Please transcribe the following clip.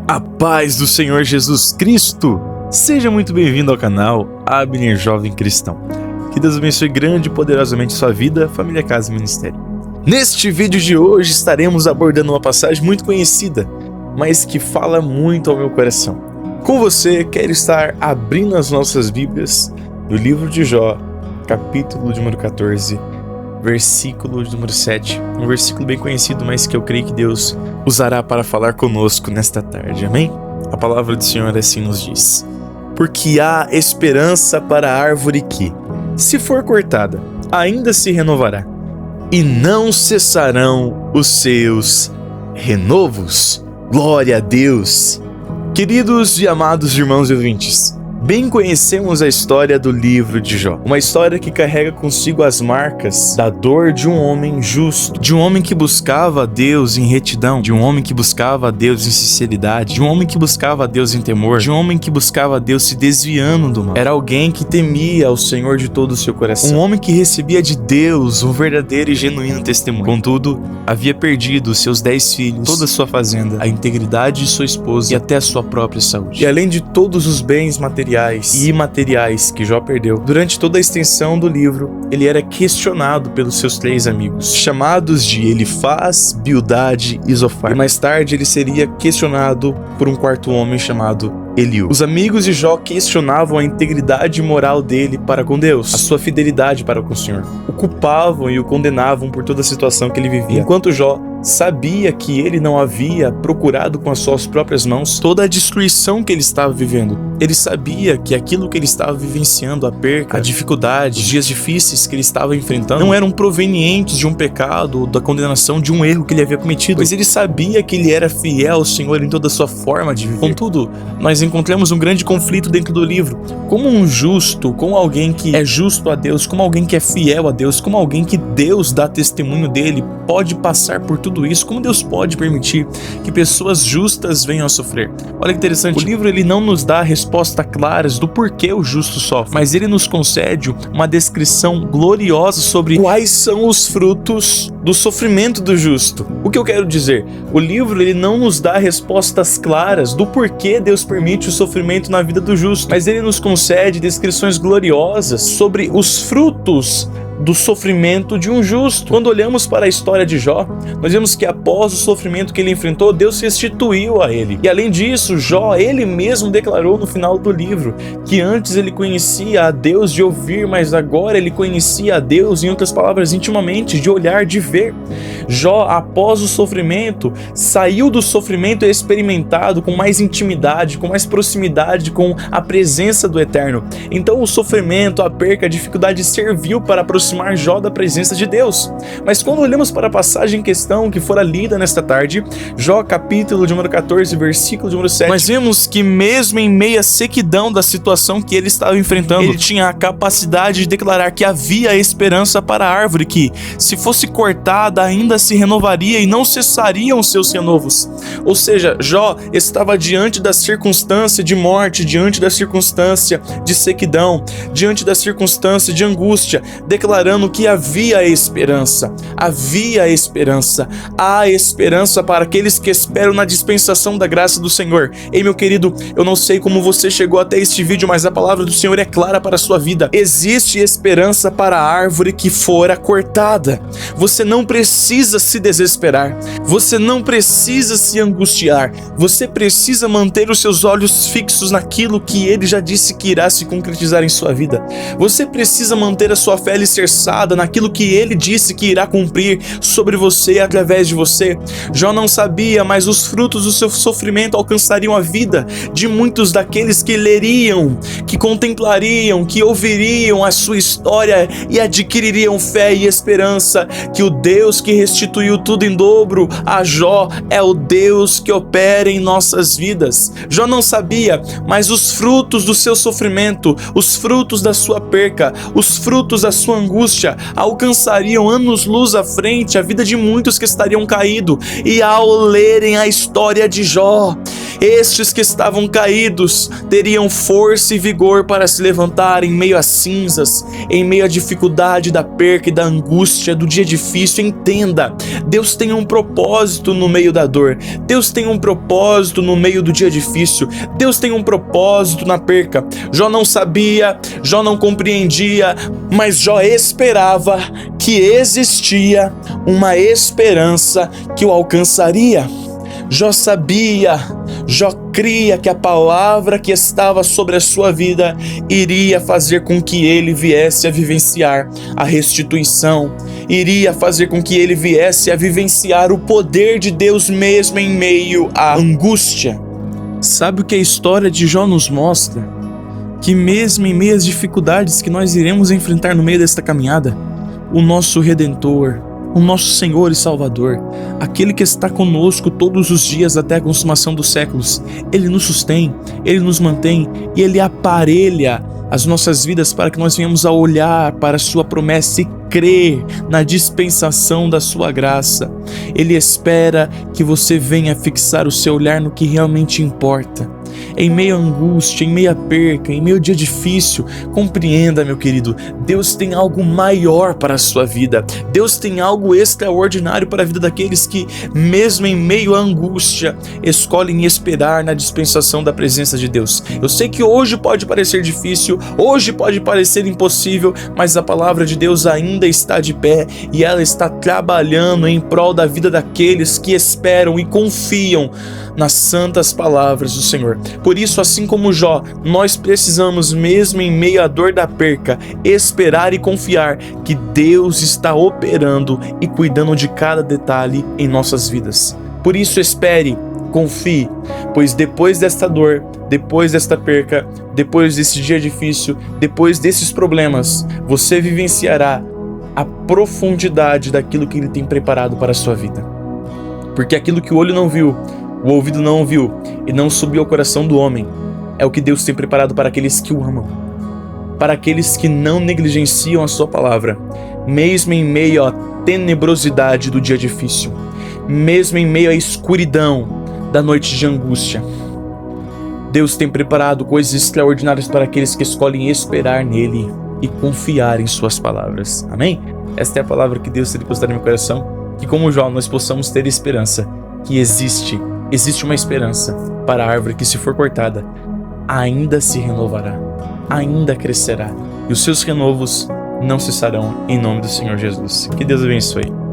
A paz do Senhor Jesus Cristo! Seja muito bem-vindo ao canal Abner Jovem Cristão. Que Deus abençoe grande e poderosamente sua vida, família, casa e ministério. Neste vídeo de hoje estaremos abordando uma passagem muito conhecida, mas que fala muito ao meu coração. Com você, quero estar abrindo as nossas Bíblias no livro de Jó, capítulo número 14, versículo número 7. Um versículo bem conhecido, mas que eu creio que Deus usará para falar conosco nesta tarde, amém? A palavra do Senhor assim nos diz: porque há esperança para a árvore que, se for cortada, ainda se renovará, e não cessarão os seus renovos. Glória a Deus! Queridos e amados irmãos e ouvintes, bem conhecemos a história do livro de Jó, uma história que carrega consigo as marcas da dor de um homem justo, de um homem que buscava a Deus em retidão, de um homem que buscava a Deus em sinceridade, de um homem que buscava a Deus em temor, de um homem que buscava a Deus se desviando do mal. Era alguém que temia ao Senhor de todo o seu coração, um homem que recebia de Deus um verdadeiro e genuíno testemunho. Contudo, havia perdido os seus 10 filhos, toda a sua fazenda, a integridade de sua esposa e até a sua própria saúde. E além de todos os bens materiais e imateriais que Jó perdeu, durante toda a extensão do livro, ele era questionado pelos seus 3 amigos, chamados de Elifaz, Bildade e Zofar. E mais tarde ele seria questionado por um quarto homem chamado Eliú. Os amigos de Jó questionavam a integridade moral dele para com Deus, a sua fidelidade para com o Senhor. O culpavam e o condenavam por toda a situação que ele vivia, enquanto Jó sabia que ele não havia procurado com as suas próprias mãos toda a destruição que ele estava vivendo. Ele sabia que aquilo que ele estava vivenciando, a perca, a dificuldade, os dias difíceis que ele estava enfrentando, não eram provenientes de um pecado ou da condenação de um erro que ele havia cometido, pois ele sabia que ele era fiel ao Senhor em toda a sua forma de viver. Contudo, nós encontramos um grande conflito dentro do livro. Como um justo, como alguém que é justo a Deus, como alguém que é fiel a Deus, como alguém que Deus dá testemunho dele, pode passar por tudo isso? Como Deus pode permitir que pessoas justas venham a sofrer? Olha que interessante, o livro ele não nos dá respostas claras do porquê o justo sofre, mas ele nos concede uma descrição gloriosa sobre quais são os frutos do sofrimento do justo. O que eu quero dizer? O livro ele não nos dá respostas claras do porquê Deus permite o sofrimento na vida do justo, mas ele nos concede descrições gloriosas sobre os frutos do sofrimento de um justo. Quando olhamos para a história de Jó, nós vemos que após o sofrimento que ele enfrentou, Deus restituiu a ele. E além disso, Jó, ele mesmo declarou no final do livro que antes ele conhecia a Deus de ouvir, mas agora ele conhecia a Deus, em outras palavras, intimamente, de olhar, de ver. Jó, após o sofrimento, saiu do sofrimento experimentado com mais intimidade, com mais proximidade com a presença do Eterno. Então o sofrimento, a perca, a dificuldade serviu para aproximar Jó da presença de Deus. Mas quando olhamos para a passagem em questão que fora lida nesta tarde, Jó capítulo número 14, versículo número 7, nós vemos que mesmo em meio à sequidão da situação que ele estava enfrentando, ele tinha a capacidade de declarar que havia esperança para a árvore que, se fosse cortada, ainda se renovaria e não cessariam os seus renovos. Ou seja, Jó estava diante da circunstância de morte, diante da circunstância de sequidão, diante da circunstância de angústia, declarando que havia esperança, há esperança para aqueles que esperam na dispensação da graça do Senhor. Ei, meu querido, eu não sei como você chegou até este vídeo, mas a palavra do Senhor é clara para a sua vida. Existe esperança para a árvore que fora cortada. Você não precisa se desesperar, você não precisa se angustiar, você precisa manter os seus olhos fixos naquilo que Ele já disse que irá se concretizar em sua vida. Você precisa manter a sua fé alicerçada naquilo que ele disse que irá cumprir sobre você e através de você. Jó não sabia, mas os frutos do seu sofrimento alcançariam a vida de muitos daqueles que leriam, que contemplariam, que ouviriam a sua história e adquiririam fé e esperança que o Deus que restituiu tudo em dobro a Jó é o Deus que opera em nossas vidas. Jó não sabia, mas os frutos do seu sofrimento, os frutos da sua perca, os frutos da sua angústia alcançariam anos-luz à frente a vida de muitos que estariam caídos. E ao lerem a história de Jó, Estes que estavam caídos teriam força e vigor para se levantar em meio às cinzas, em meio à dificuldade da perca e da angústia do dia difícil. Entenda, Deus tem um propósito no meio da dor, Deus tem um propósito no meio do dia difícil, Deus tem um propósito na perca. Jó não sabia, Jó não compreendia, mas Jó esperava que existia uma esperança que o alcançaria. Jó sabia, Jó cria que a palavra que estava sobre a sua vida iria fazer com que ele viesse a vivenciar a restituição, iria fazer com que ele viesse a vivenciar o poder de Deus mesmo em meio à angústia. Sabe o que a história de Jó nos mostra? Que mesmo em meio às dificuldades que nós iremos enfrentar no meio desta caminhada, o nosso Redentor, o nosso Senhor e Salvador, aquele que está conosco todos os dias até a consumação dos séculos, Ele nos sustém, Ele nos mantém e Ele aparelha as nossas vidas para que nós venhamos a olhar para a sua promessa e crer na dispensação da sua graça. Ele espera que você venha fixar o seu olhar no que realmente importa. Em meio à angústia, em meio à perca, em meio ao dia difícil, compreenda, meu querido, Deus tem algo maior para a sua vida. Deus tem algo extraordinário para a vida daqueles que, mesmo em meio à angústia, escolhem esperar na dispensação da presença de Deus. Eu sei que hoje pode parecer difícil, hoje pode parecer impossível, mas a palavra de Deus ainda está de pé e ela está trabalhando em prol da vida daqueles que esperam e confiam nas santas palavras do Senhor. Por isso, assim como Jó, nós precisamos, mesmo em meio à dor da perca, esperar e confiar que Deus está operando e cuidando de cada detalhe em nossas vidas. Por isso, espere, confie, pois depois desta dor, depois desta perca, depois desse dia difícil, depois desses problemas, você vivenciará a profundidade daquilo que Ele tem preparado para a sua vida. Porque aquilo que o olho não viu, o ouvido não ouviu e não subiu ao coração do homem, é o que Deus tem preparado para aqueles que o amam, para aqueles que não negligenciam a sua palavra, mesmo em meio à tenebrosidade do dia difícil, mesmo em meio à escuridão da noite de angústia. Deus tem preparado coisas extraordinárias para aqueles que escolhem esperar nele e confiar em suas palavras. Amém? Esta é a palavra que Deus tem depositado no meu coração, que como Jó nós possamos ter esperança, que existe uma esperança para a árvore que, se for cortada, ainda se renovará, ainda crescerá, e os seus renovos não cessarão, em nome do Senhor Jesus. Que Deus abençoe.